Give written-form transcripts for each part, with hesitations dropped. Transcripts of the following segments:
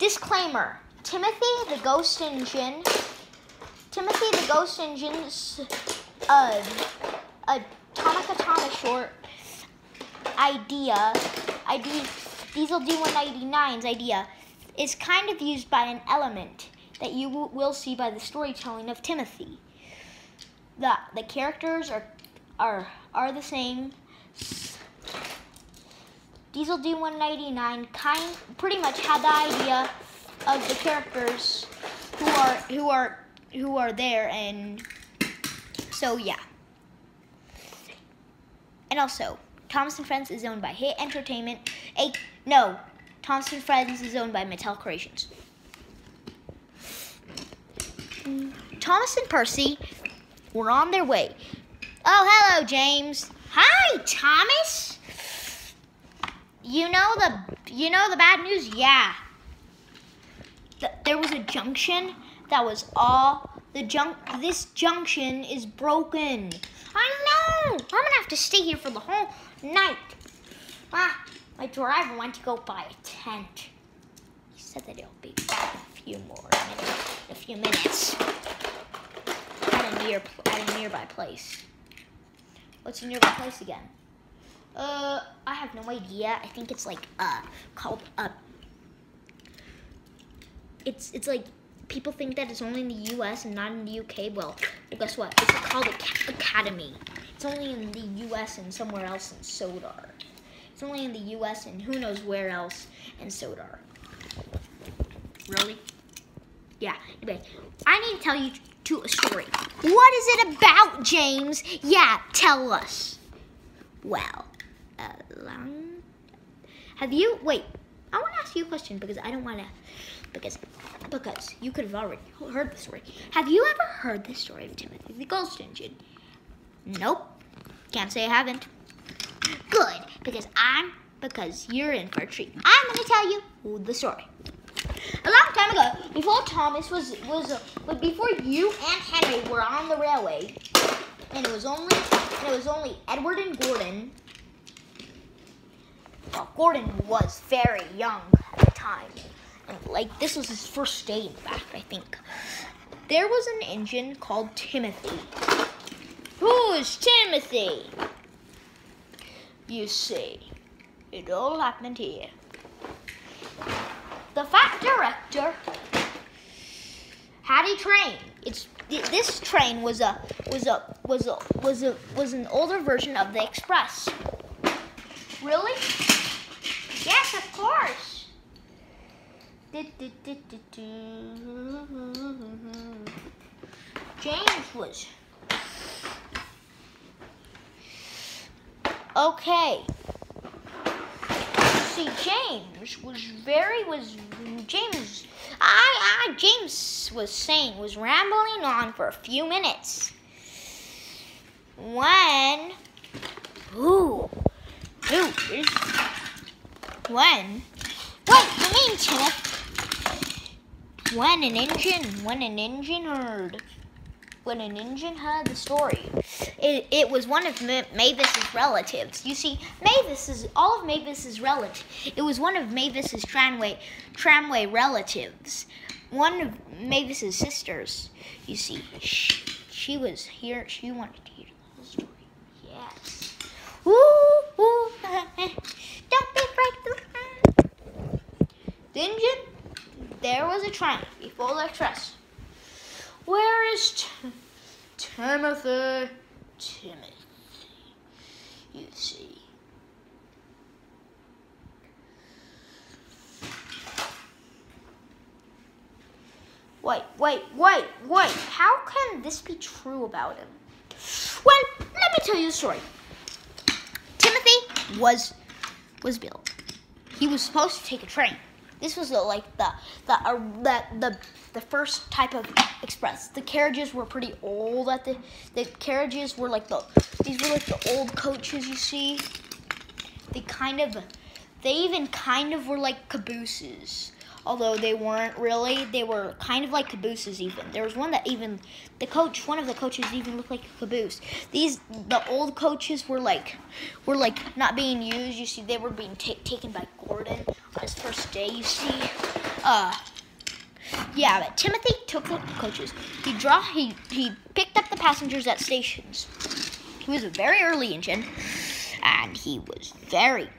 Disclaimer: Timothy the Ghost Engine. Timothy the Ghost Engine's Atomic Katana short idea, Diesel D199's idea, is kind of used by an element that you will see by the storytelling of Timothy. The characters are the same. Diesel D199 pretty much had the idea of the characters who are there, and so yeah. And also, Thomas and Friends is owned by Hit Entertainment. Thomas and Friends is owned by Mattel Creations. Thomas and Percy were on their way. Oh, hello, James. Hi, Thomas. You know the bad news? Yeah. There was a junction that was this junction is broken. I know. I'm gonna have to stay here for the whole night. My driver went to go buy a tent. He said that it'll be back in a few minutes. At a nearby place. What's a nearby place again? I have no idea. I think it's like called it's like people think that it's only in the US and not in the UK. Well, guess what? It's called Academy. It's only in the US and somewhere else in Sodar. It's only in the US and who knows where else in Sodar. Really? Yeah. Anyway, I need to tell you a story. What is it about, James? Yeah, tell us. Well, wait, I want to ask you a question because I don't want to, because you could have already heard the story. Have you ever heard the story of Timothy the Ghost Engine? Nope. Can't say I haven't. Good, because you're in for a treat. I'm going to tell you the story. A long time ago, before before you and Henry were on the railway, and it was only Edward and Gordon. Well, Gordon was very young at the time, and this was his first day, in fact, I think. There was an engine called Timothy. Who's Timothy? You see, it all happened here. The Fat Director had a train. This train was an older version of the Express. Really? Yes, of course. James was okay. See, James was rambling on for a few minutes. When what you mean, Timothy? When an engine heard the story, it was one of Mavis's relatives. You see, all of Mavis's relatives. It was one of Mavis's tramway relatives. One of Mavis's sisters. You see, she was here. She wanted to hear the whole story. Yes. Woo! Don't be afraid. The engine. There was a train before the Express. Where is Timothy? You see. Wait. How can this be true about him? Well, let me tell you the story. Timothy was built. He was supposed to take a train. This was the first type of express. The carriages were pretty old. The carriages were these were like the old coaches you see. They even kind of were like cabooses. although they weren't really. They were kind of like cabooses even. There was one that even, one of the coaches even looked like a caboose. The old coaches were like not being used. You see, they were being taken by Gordon on his first day, you see. Yeah, but Timothy took the coaches. He picked up the passengers at stations. He was a very early engine, and he was very...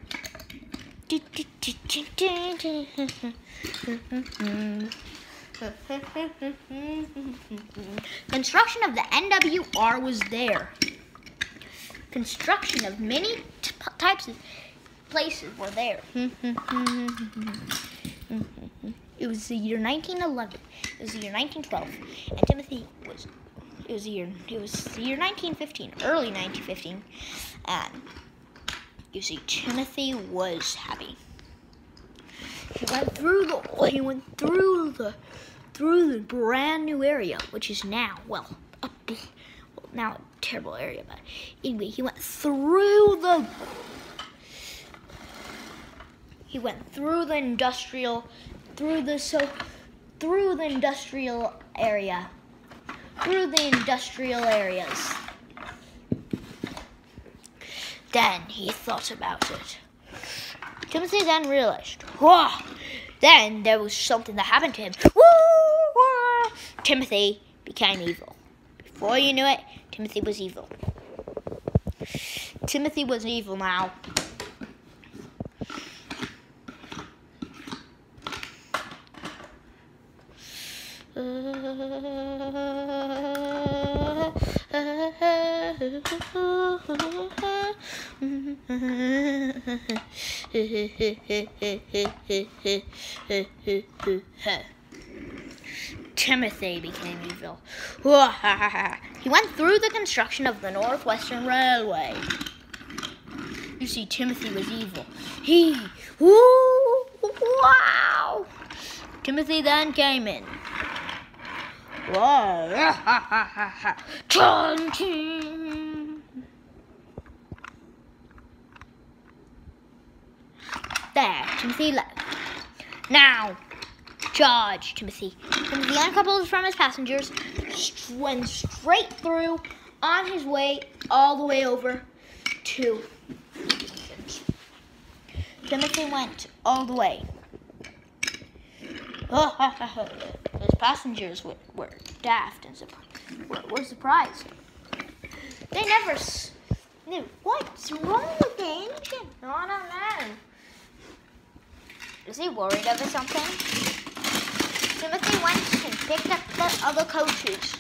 Construction of the NWR was there. Construction of many types of places were there. It was the year 1911. It was the year 1912, and Timothy was. It was the year 1915, early 1915, and you see, Timothy was happy. He went through the brand new area, which is now now a terrible area. But anyway, he went through the industrial areas. Then he thought about it. Timothy then realized, then there was something that happened to him. Timothy became evil. Before you knew it, Timothy was evil. Timothy was evil now. Timothy became evil. He went through the construction of the Northwestern Railway. You see, Timothy was evil. Wow! Timothy then came in. There, Timothy left. Now, charge, Timothy. Timothy uncoupled from his passengers, went straight through on his way all the way over to Timothy went all the way. His passengers were daft and were surprised. They never knew what's wrong with the engine. I don't know. Is he worried over something? Timothy went and picked up the other coaches.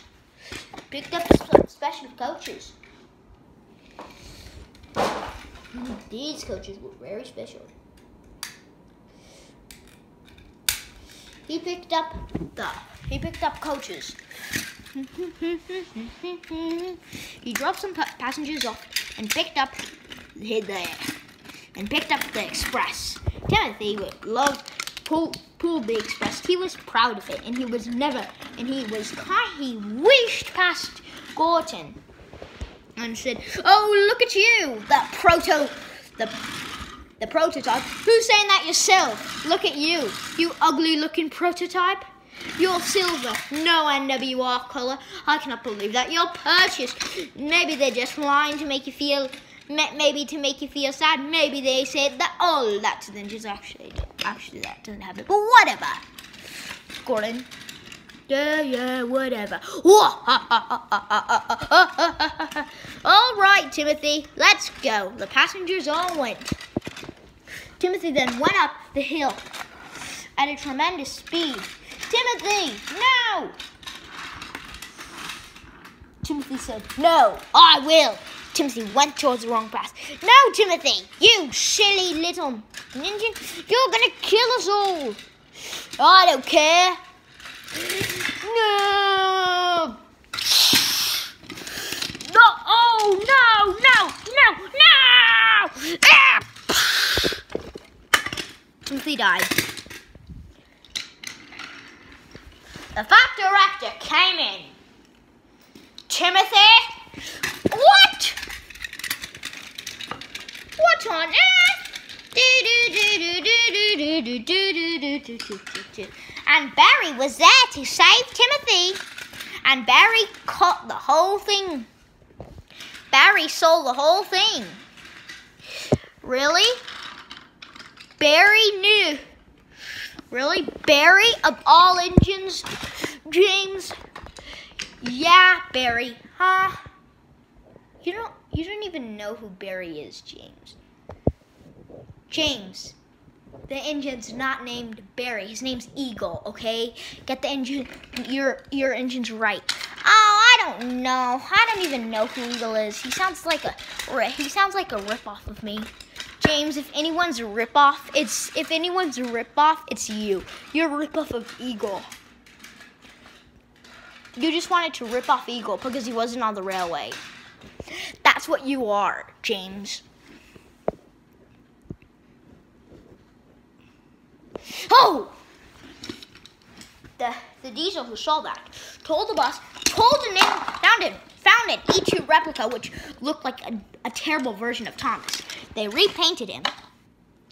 Picked up the special coaches. These coaches were very special. He picked up coaches. He dropped some passengers off and picked up the express. Timothy pulled the express. He was proud of it, and he wished past Gordon and said, "Oh, look at you, the prototype. Who's saying that yourself? Look at you, you ugly-looking prototype. You're silver, no NWR color. I cannot believe that you're purchased. Maybe they're just lying to make you feel, maybe to make you feel sad. Maybe they said that all that to them. Just actually that doesn't happen. But whatever, Gordon. Yeah, whatever. All right, Timothy, let's go." The passengers all went. Timothy then went up the hill at a tremendous speed. "Timothy, no!" Timothy said, "No, I will." Timothy went towards the wrong path. "No, Timothy, you silly little ninja. You're going to kill us all." "I don't care." "No! No! Oh, no! Ah! Timothy died. The factor director came in. "Timothy? What? What on earth? And Barry was there to save Timothy. And Barry caught the whole thing. Barry saw the whole thing. Really? Barry knew. Really? Barry of all engines? James? Yeah, Barry. Huh? You don't even know who Barry is, James. James. The engine's not named Barry. His name's Eagle, okay? Get the engine, your engine's right. Oh, I don't know. I don't even know who Eagle is. He sounds like a ripoff of me. James, if anyone's a ripoff, it's you. You're a ripoff of Eagle. You just wanted to rip off Eagle because he wasn't on the railway. That's what you are, James. Oh! The diesel who saw that told the boss, found an E2 replica which looked like a terrible version of Thomas. They repainted him,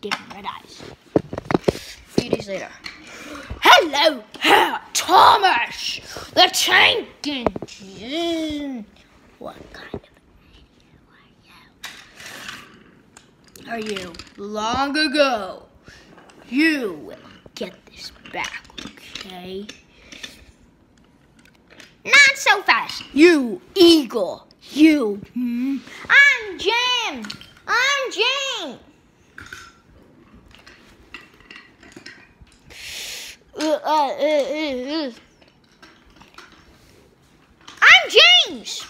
gave him red eyes. A few days later, hello, Thomas, the tank engine. What kind of idiot are you? Long ago. You will get this back, okay? Not so fast, you Eagle. You. I'm Jim. I'm Jane. I'm James.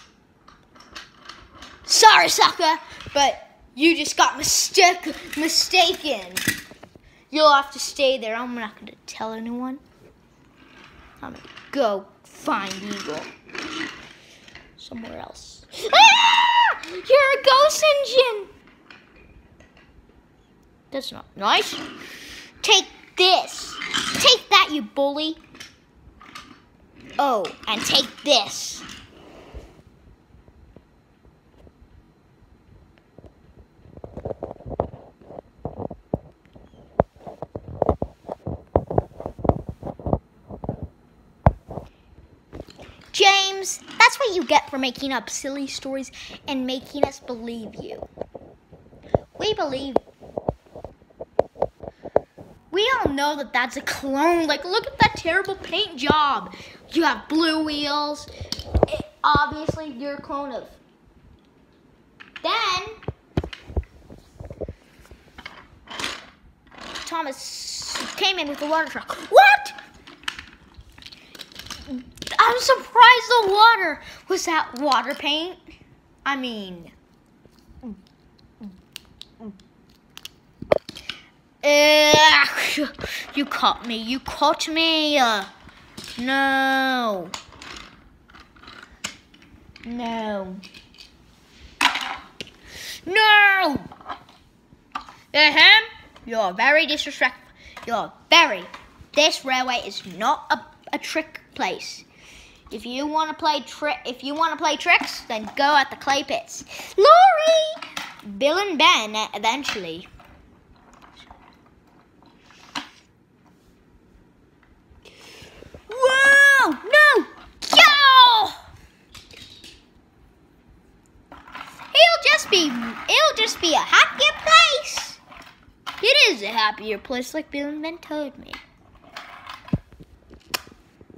Sorry, sucker, but you just got mistaken. You'll have to stay there. I'm not going to tell anyone. I'm going to go find Eagle somewhere else. Ah! You're a ghost engine. That's not nice. Take this. Take that, you bully. Oh, and take this. James, that's what you get for making up silly stories and making us believe you. We all know that that's a clone. Like, look at that terrible paint job. You have blue wheels. Obviously, you're a clone of. Then, Thomas came in with the water truck. What? I'm surprised the water was that water paint. I mean, you caught me. You caught me. No. No. No. You're very disrespectful. This railway is not a trick place. If you want to play tricks, then go at the clay pits. Lori! Bill and Ben eventually. Whoa! No! Yo! It'll just be a happier place. It is a happier place, like Bill and Ben told me.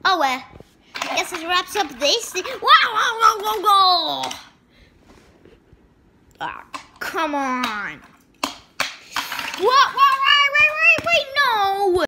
Oh well. Guess this wraps up this. Wow! Oh, come on. Whoa!